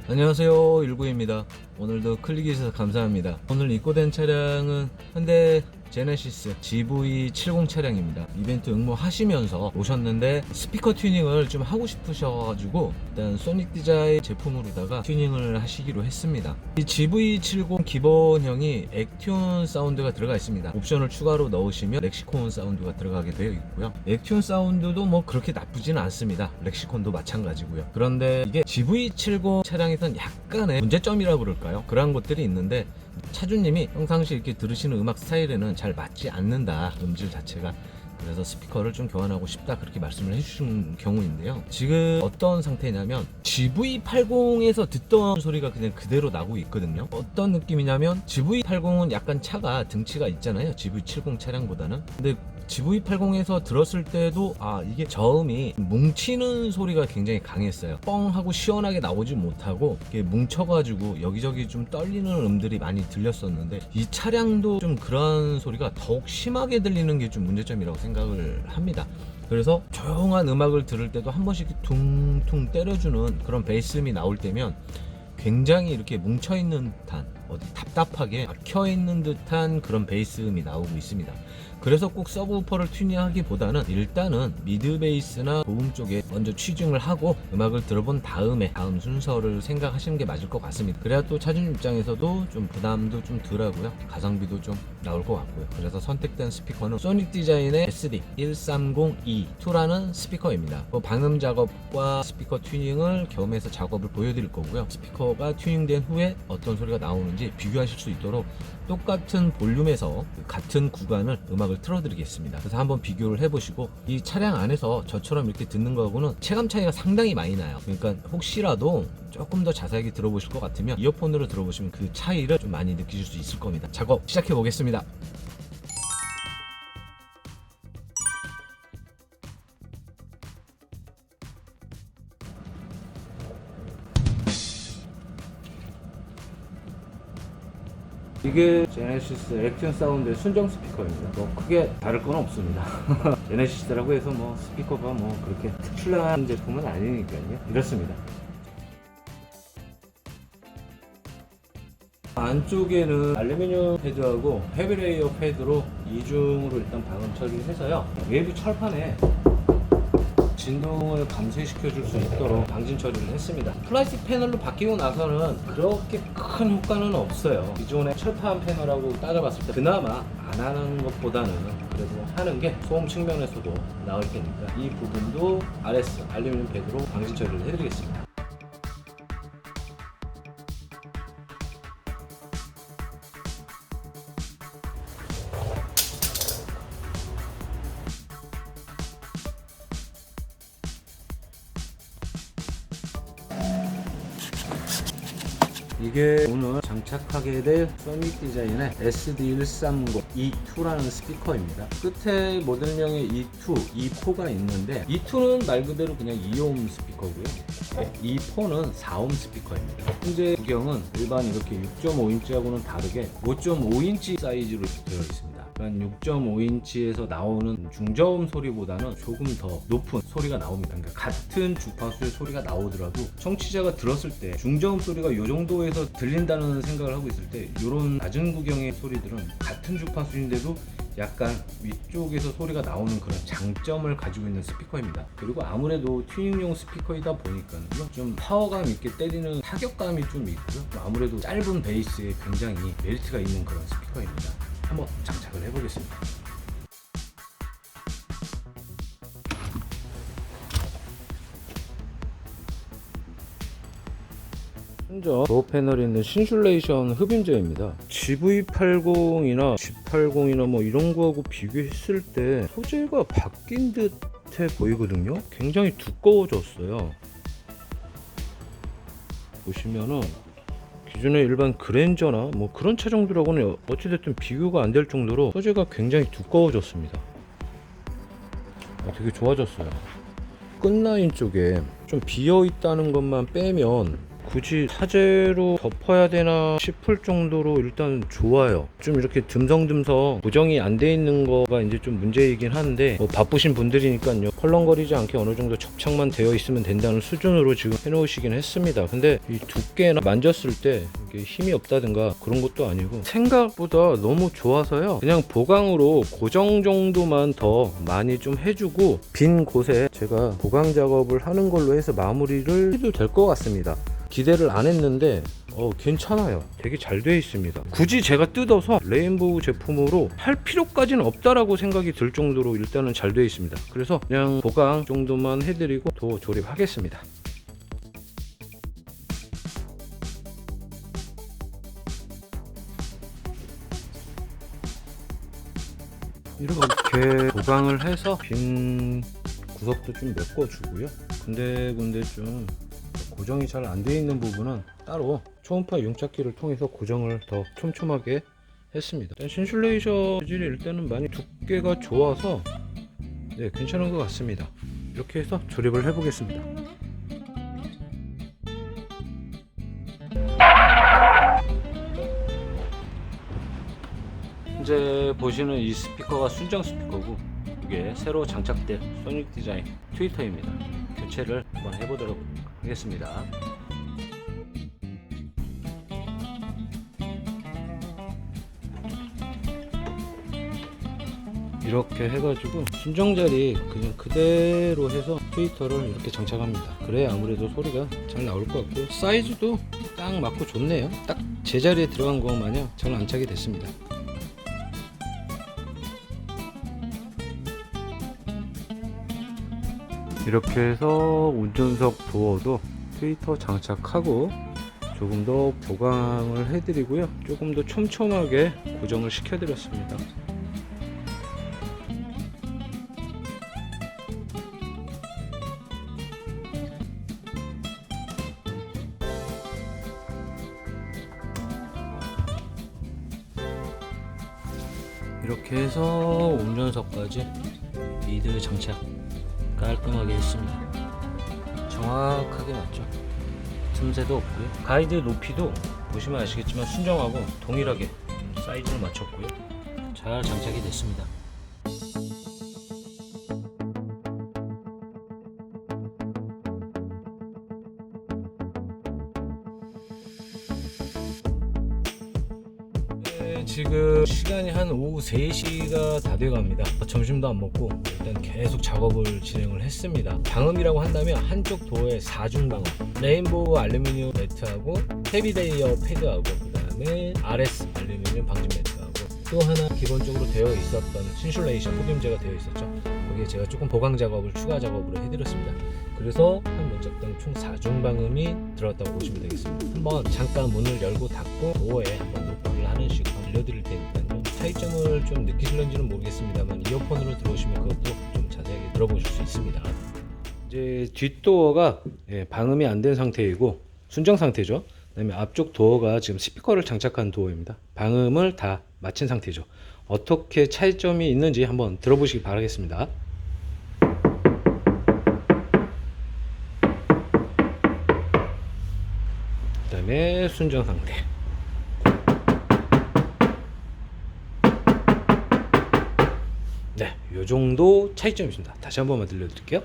안녕하세요, 일구입니다. 오늘도 클릭해주셔서 감사합니다. 오늘 입고된 차량은 현대 제네시스 GV70 차량입니다. 이벤트 응모하시면서 오셨는데 스피커 튜닝을 좀 하고 싶으셔가지고 일단 소닉 디자인 제품으로다가 튜닝을 하시기로 했습니다. 이 GV70 기본형이 액튠 사운드가 들어가 있습니다. 옵션을 추가로 넣으시면 렉시콘 사운드가 들어가게 되어 있고요. 액튠 사운드도 뭐 그렇게 나쁘지는 않습니다. 렉시콘도 마찬가지고요. 그런데 이게 GV70 차량에선 약간의 문제점이라고 그럴까요? 그런 것들이 있는데 차주님이 평상시 이렇게 들으시는 음악 스타일에는 잘 맞지 않는다, 음질 자체가. 그래서 스피커를 좀 교환하고 싶다, 그렇게 말씀을 해주신 경우인데요. 지금 어떤 상태냐면 GV80에서 듣던 소리가 그냥 그대로 나고 있거든요. 어떤 느낌이냐면 GV80은 약간 차가 등치가 있잖아요, GV70 차량보다는. 근데 GV80에서 들었을 때도 이게 저음이 뭉치는 소리가 굉장히 강했어요. 뻥 하고 시원하게 나오지 못하고 이게 뭉쳐가지고 여기저기 좀 떨리는 음들이 많이 들렸었는데, 이 차량도 좀 그런 소리가 더욱 심하게 들리는 게 좀 문제점이라고 생각을 합니다. 그래서 조용한 음악을 들을 때도 한 번씩 퉁퉁 때려주는 그런 베이스음이 나올 때면 굉장히 이렇게 뭉쳐있는 듯한, 어디 답답하게 박혀있는 듯한 그런 베이스음이 나오고 있습니다. 그래서 꼭 서브우퍼를 튜닝하기보다는 일단은 미드 베이스나 고음 쪽에 먼저 취중을 하고 음악을 들어본 다음에 다음 순서를 생각하시는 게 맞을 것 같습니다. 그래야 또 차주님 입장에서도 좀 부담도 좀 덜하고요, 가성비도 좀 나올 것 같고요. 그래서 선택된 스피커는 소닉 디자인의 SD130E2라는 스피커입니다. 방음 작업과 스피커 튜닝을 겸해서 작업을 보여드릴 거고요. 스피커가 튜닝된 후에 어떤 소리가 나오는지 비교하실 수 있도록 똑같은 볼륨에서 같은 구간을 음악을 틀어드리겠습니다. 그래서 한번 비교를 해보시고, 이 차량 안에서 저처럼 이렇게 듣는 거하고는 체감 차이가 상당히 많이 나요. 그러니까 혹시라도 조금 더 자세하게 들어보실 것 같으면 이어폰으로 들어보시면 그 차이를 좀 많이 느끼실 수 있을 겁니다. 작업 시작해 보겠습니다. 이게 제네시스 액튠 사운드의 순정 스피커입니다. 뭐 크게 다를 건 없습니다. 제네시스라고 해서 뭐 스피커가 뭐 그렇게 특출난 제품은 아니니까요. 이렇습니다. 안쪽에는 알루미늄 패드하고 헤비레이어 패드로 이중으로 일단 방음 처리를 해서요, 외부 철판에 진동을 감쇄시켜 줄 수 있도록 방진 처리를 했습니다. 플라스틱 패널로 바뀌고 나서는 그렇게 큰 효과는 없어요. 기존의 철판 패널하고 따져봤을 때 그나마 안 하는 것보다는 그래도 하는 게 소음 측면에서도 나을 테니까 이 부분도 RS 알루미늄 패드로 방진 처리를 해드리겠습니다. 이게 오늘 장착하게 될 소닉 디자인의 SD130E2라는 스피커입니다. 끝에 모델명에 E2, E4가 있는데 E2는 말 그대로 그냥 2옴 스피커고요. E4는 4옴 스피커입니다. 현재 구경은 일반 이렇게 6.5인치하고는 다르게 5.5인치 사이즈로 되어 있습니다. 그러니까 6.5인치에서 나오는 중저음 소리보다는 조금 더 높은 소리가 나옵니다. 그러니까 같은 주파수의 소리가 나오더라도 청취자가 들었을 때 중저음 소리가 이 정도에서 들린다는 생각을 하고 있을 때 이런 낮은 구경의 소리들은 같은 주파수인데도 약간 위쪽에서 소리가 나오는 그런 장점을 가지고 있는 스피커입니다. 그리고 아무래도 튜닝용 스피커이다 보니까 좀 파워감 있게 때리는 타격감이 좀 있고요. 아무래도 짧은 베이스에 굉장히 메리트가 있는 그런 스피커입니다. 한번 장착을 해보겠습니다. 먼저 도어 패널에 있는 신슐레이션 흡임재입니다. GV80이나 G80이나 뭐 이런 거하고 비교했을 때 소재가 바뀐 듯해 보이거든요. 굉장히 두꺼워졌어요. 보시면은 기존의 일반 그랜저나 뭐 그런 차종들하고는 어찌됐든 비교가 안 될 정도로 소재가 굉장히 두꺼워졌습니다. 되게 좋아졌어요. 끝라인 쪽에 좀 비어 있다는 것만 빼면 굳이 사제로 덮어야 되나 싶을 정도로 일단 좋아요. 좀 이렇게 듬성듬성 고정이 안 돼 있는 거가 이제 좀 문제이긴 한데, 뭐 바쁘신 분들이니까요, 펄렁거리지 않게 어느 정도 접착만 되어 있으면 된다는 수준으로 지금 해놓으시긴 했습니다. 근데 이 두께나 만졌을 때 이게 힘이 없다든가 그런 것도 아니고 생각보다 너무 좋아서요, 그냥 보강으로 고정 정도만 더 많이 좀 해주고 빈 곳에 제가 보강 작업을 하는 걸로 해서 마무리를 해도 될 것 같습니다. 기대를 안 했는데 괜찮아요. 되게 잘 되어 있습니다. 굳이 제가 뜯어서 레인보우 제품으로 할 필요까지는 없다라고 생각이 들 정도로 일단은 잘 되어 있습니다. 그래서 그냥 보강 정도만 해드리고 도 조립하겠습니다. 이렇게 보강을 해서 빈 구석도 좀 메꿔주고요. 군데 좀 고정이 잘 안 되어 있는 부분은 따로 초음파 융착기를 통해서 고정을 더 촘촘하게 했습니다. 일단 신슐레이션 재질이 일단은 많이 두께가 좋아서 괜찮은 것 같습니다. 이렇게 해서 조립을 해 보겠습니다. 현재 보시는 이 스피커가 순정 스피커고, 이게 새로 장착된 소닉 디자인 트위터입니다. 교체를 한번 해보도록 하겠습니다. 이렇게 해가지고 순정 자리 그냥 그대로 해서 트위터를 이렇게 장착합니다. 그래야 아무래도 소리가 잘 나올 것 같고요. 사이즈도 딱 맞고 좋네요. 딱 제자리에 들어간 거 마냥 잘 안착이 됐습니다. 이렇게 해서 운전석 도어도 트위터 장착하고 조금 더 보강을 해드리고요, 조금 더 촘촘하게 고정을 시켜드렸습니다. 이렇게 해서 운전석까지 리드 장착 깔끔하게 했습니다. 정확하게 맞죠? 틈새도 없고요. 가이드 높이도 보시면 아시겠지만 순정하고 동일하게 사이즈를 맞췄고요. 잘 장착이 됐습니다. 지금 시간이 한 오후 3시가 다 돼갑니다. 점심도 안 먹고 일단 계속 작업을 진행을 했습니다. 방음이라고 한다면 한쪽 도어에 4중 방음, 레인보우 알루미늄 매트하고 헤비데이어 패드하고, 그 다음에 RS 알루미늄 방진 매트하고, 또 하나 기본적으로 되어 있었던 신슐레이션 흡임재가 되어 있었죠. 거기에 제가 조금 보강 작업을 추가 작업으로 해드렸습니다. 그래서 한 면적당 총 4중 방음이 들어갔다고 보시면 되겠습니다. 한번 잠깐 문을 열고 닫고 도어에 한번 노크를 하는 식으로 알려드릴 테니까요. 차이점을 좀 느끼실런지는 모르겠습니다만 이어폰으로 들어오시면 그것도 좀 자세하게 들어보실 수 있습니다. 이제 뒷도어가 방음이 안 된 상태이고 순정 상태죠. 그다음에 앞쪽 도어가 지금 스피커를 장착한 도어입니다. 방음을 다 마친 상태죠. 어떻게 차이점이 있는지 한번 들어보시기 바라겠습니다. 그 다음에 순정 상태. 요 정도 차이점이 있습니다. 다시 한 번만 들려드릴게요.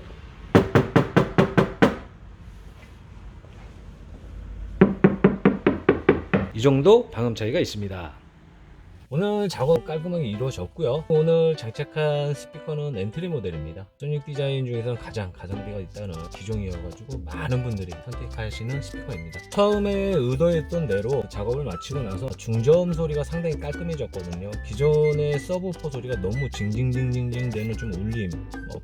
이 정도 방음 차이가 있습니다. 오늘 작업 깔끔하게 이루어졌고요. 오늘 장착한 스피커는 엔트리 모델입니다. 소닉 디자인 중에서는 가장 가성비가 있다는 기종이어가지고 많은 분들이 선택하시는 스피커입니다. 처음에 의도했던 대로 작업을 마치고 나서 중저음 소리가 상당히 깔끔해졌거든요. 기존의 서브우퍼 소리가 너무 징징징징징 되는 좀 울림,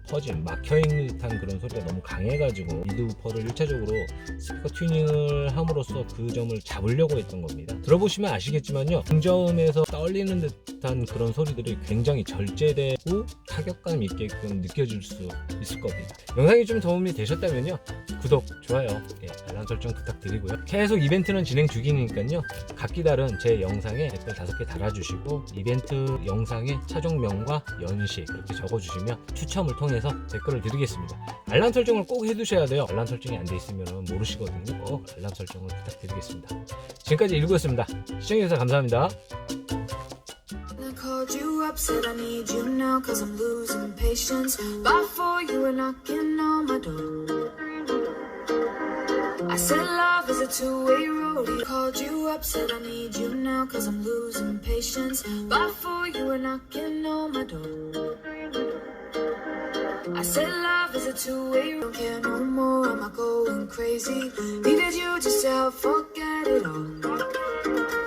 퍼짐, 막혀있는 듯한 그런 소리가 너무 강해가지고 미드우퍼를 1차적으로 스피커 튜닝을 함으로써 그 점을 잡으려고 했던 겁니다. 들어보시면 아시겠지만요, 중저음에서 떨리는 듯한 그런 소리들이 굉장히 절제되고 타격감 있게끔 느껴질 수 있을 겁니다. 영상이 좀 도움이 되셨다면요, 구독, 좋아요, 알람 설정 부탁드리고요. 계속 이벤트는 진행 중이니까요, 각기 다른 제 영상에 댓글 5개 달아주시고 이벤트 영상의 차종명과 연시 이렇게 적어주시면 추첨을 통해서 댓글을 드리겠습니다. 알람 설정을 꼭 해두셔야 돼요. 알람 설정이 안 돼 있으면 모르시거든요. 꼭 알람 설정을 부탁드리겠습니다. 지금까지 19였습니다. 시청해주셔서 감사합니다. Called you up, said I need you now, cause I'm losing patience. But for you were knocking on my door. I said love is a two-way road. He called you up, said I need you now, cause I'm losing patience. But for you were knocking on my door. I said love is a two-way road. Don't care no more, am I going crazy? Needed you just to help forget it all.